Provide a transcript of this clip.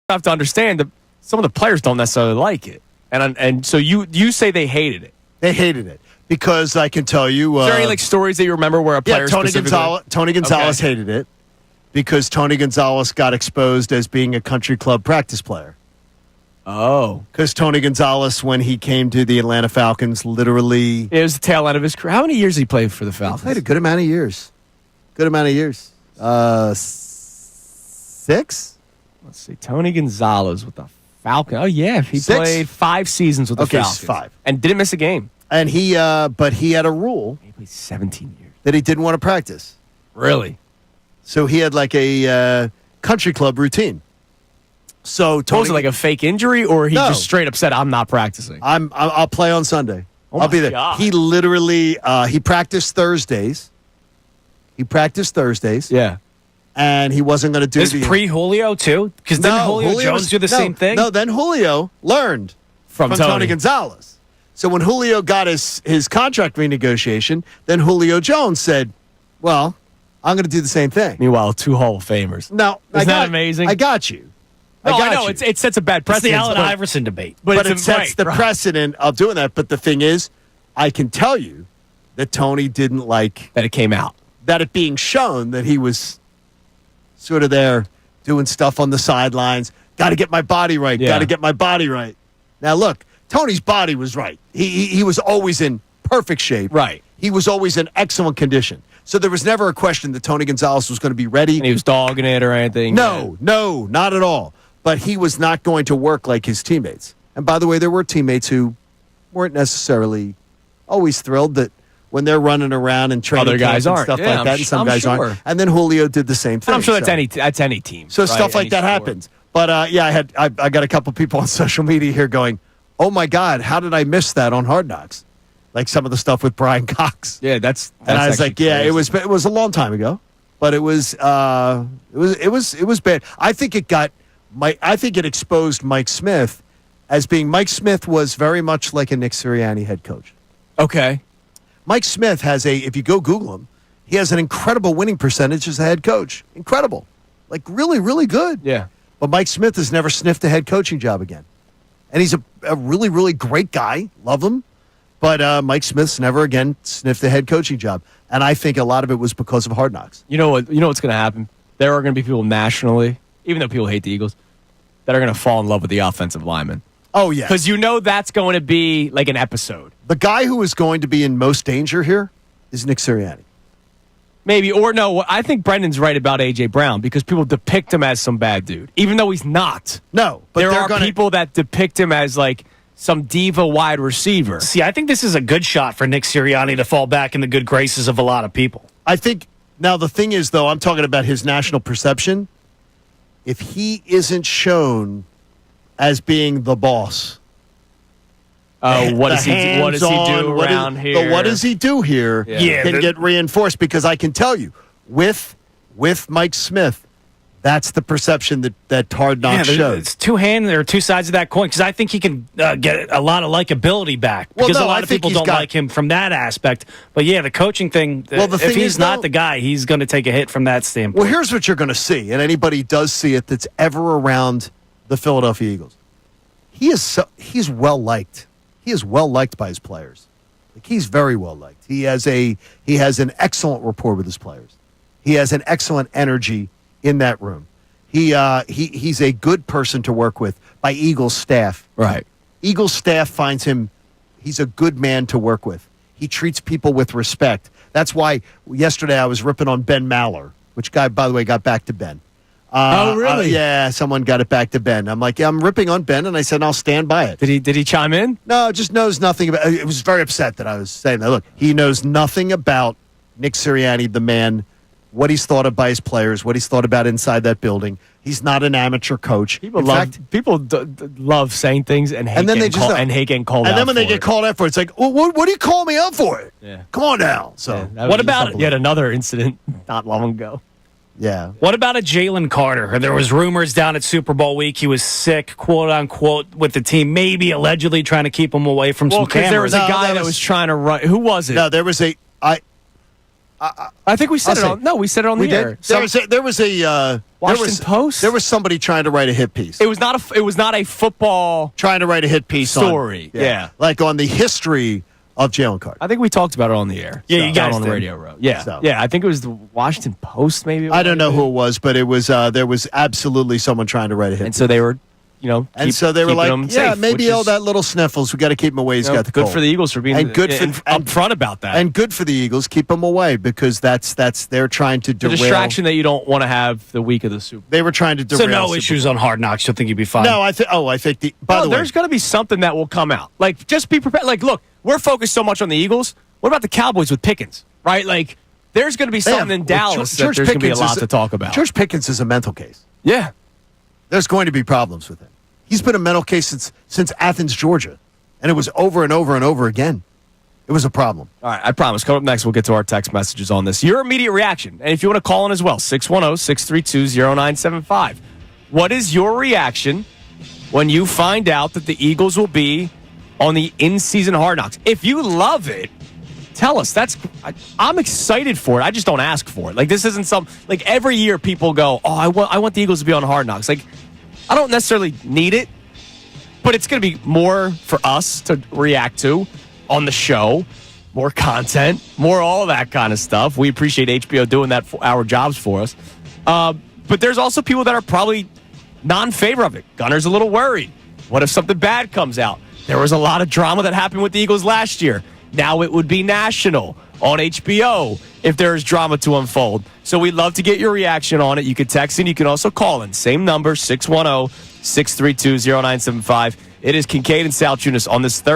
have to understand that some of the players don't necessarily like it. And so you say they hated it. They hated it because I can tell you. Is there any stories that you remember where a player Tony Gonzalez hated it because Tony Gonzalez got exposed as being a country club practice player. Oh. Because Tony Gonzalez, when he came to the Atlanta Falcons, literally... It was the tail end of his career. How many years did he play for the Falcons? He played a good amount of years. 6? Let's see. Tony Gonzalez with the Falcons. Oh, yeah. He played 5 seasons with the Falcons. 5. And didn't miss a game. And but he had a rule. He played 17 years. That he didn't want to practice. Really? So he had like a country club routine. So Tony, was it like a fake injury, or he just straight up said, "I'm not practicing"? I'll play on Sunday. I'll be there. God. He literally he practiced Thursdays. Yeah. And he wasn't going to do this pre-Julio too, because then Julio Jones do the same thing. No, then Julio learned from Tony Gonzalez. So when Julio got his contract renegotiation, then Julio Jones said, "Well, I'm going to do the same thing." Meanwhile, 2 Hall of Famers. Now, isn't that amazing? I got you. I know it sets a bad precedent. It's the Allen Iverson debate, but it sets the precedent of doing that. But the thing is, I can tell you that Tony didn't like that it came out, that it being shown that he was sort of there doing stuff on the sidelines. Got to get my body right. Yeah. Got to get my body right. Now look, Tony's body was right. He was always in perfect shape. Right. He was always in excellent condition. So there was never a question that Tony Gonzalez was going to be ready. And he was dogging it or anything. No, not at all. But he was not going to work like his teammates. And by the way, there were teammates who weren't necessarily always thrilled that when they're running around and training other guys and aren't. stuff like that, and some guys aren't. And then Julio did the same thing. And I'm sure that's any team. So stuff like that happens. But I got a couple people on social media here going, "Oh my God, how did I miss that on Hard Knocks?" Like some of the stuff with Brian Cox. Yeah, that's and I was like, yeah, crazy. it was a long time ago, but it was bad. I think it exposed Mike Smith as being Mike Smith was very much like a Nick Sirianni head coach. Okay. Mike Smith if you go Google him, he has an incredible winning percentage as a head coach. Incredible. Like really, really good. Yeah. But Mike Smith has never sniffed a head coaching job again. And he's a really, really great guy. Love him. But Mike Smith's never again sniffed a head coaching job. And I think a lot of it was because of Hard Knocks. You know what's going to happen? There are going to be people nationally, even though people hate the Eagles, that are going to fall in love with the offensive lineman. Oh, yeah. Because that's going to be like an episode. The guy who is going to be in most danger here is Nick Sirianni. Maybe, or no, I think Brendan's right about A.J. Brown because people depict him as some bad dude, even though he's not. No, but there are people that depict him as like some diva wide receiver. See, I think this is a good shot for Nick Sirianni to fall back in the good graces of a lot of people. I think, now the thing is, though, I'm talking about his national perception. If he isn't shown as being the boss, what does he do around here? What does he do here can get reinforced, because I can tell you, with Mike Smith, that's the perception that Hard Knocks showed. It's there are two sides of that coin, because I think he can get a lot of likability back, because a lot of people don't like him from that aspect. But yeah, the coaching thing, if he's not the guy, he's going to take a hit from that standpoint. Well, here's what you're going to see, and anybody does see it that's ever around the Philadelphia Eagles. He's well liked. He is well liked by his players. Like, he's very well liked. He has an excellent rapport with his players. He has an excellent energy in that room. He's a good person to work with by Eagles staff. Right. Eagles staff finds him, he's a good man to work with. He treats people with respect. That's why yesterday I was ripping on Ben Maller, which guy, by the way, got back to Ben. Oh, really? Yeah, someone got it back to Ben. I'm like, yeah, I'm ripping on Ben, and I said, I'll stand by it. Did he chime in? No, just knows nothing about it. It was very upset that I was saying that. Look, he knows nothing about Nick Sirianni, the man, what he's thought of by his players, what he's thought about inside that building. He's not an amateur coach. People love saying things and hate getting called out. And then when they get called out for it, it's like, well, what do you call me out for it? Yeah. Come on now. So what about it? Yet another incident not long ago. Yeah. What about a Jalen Carter? There was rumors down at Super Bowl week he was sick, quote unquote, with the team, maybe allegedly trying to keep him away from some cameras. There was a guy that was trying to run. Who was it? No, there was I think we said it on. No, we said it on the air. There was a Washington Post? There was somebody trying to write a hit piece. It was not a football trying to write a hit piece story. Like on the history of Jalen Carter. I think we talked about it on the air. Yeah, you guys on the did. radio row. Yeah, yeah. I think it was the Washington Post. Maybe I don't know who it was, but it was. There was absolutely someone trying to write a hit. And piece. So they were, so they were like, safe, maybe all that little sniffles. We got to keep him away. He's got the good cold. for the Eagles for being upfront about that, and good for the Eagles. Keep him away because that's they're trying to derail. The distraction that you don't want to have the week of the Super Bowl. They were trying to derail. So no issues on Hard Knocks. You'll think you'd be fine. No, I think the. By the way, there's going to be something that will come out. Like, just be prepared. Like, look, we're focused so much on the Eagles. What about the Cowboys with Pickens? Right? Like, there's going to be something in Dallas that there's going to be a lot to talk about. George Pickens is a mental case. Yeah, there's going to be problems with him. He's been a mental case since Athens, Georgia, and it was over and over and over again. It was a problem. All right, I promise. Coming up next, we'll get to our text messages on this. Your immediate reaction, and if you want to call in as well, 610-632-0975. What is your reaction when you find out that the Eagles will be on the in-season Hard Knocks? If you love it, tell us. I'm excited for it. I just don't ask for it. Like, this isn't every year people go, oh, I want the Eagles to be on Hard Knocks. Like, I don't necessarily need it, but it's going to be more for us to react to on the show, more content, more all of that kind of stuff. We appreciate HBO doing that for our jobs for us. But there's also people that are probably non-favor of it. Gunner's a little worried. What if something bad comes out? There was a lot of drama that happened with the Eagles last year. Now it would be national on HBO if there is drama to unfold. So we'd love to get your reaction on it. You can text in. You can also call in. Same number, 610-632-0975. It is Kincade and Salciunas on this Thursday.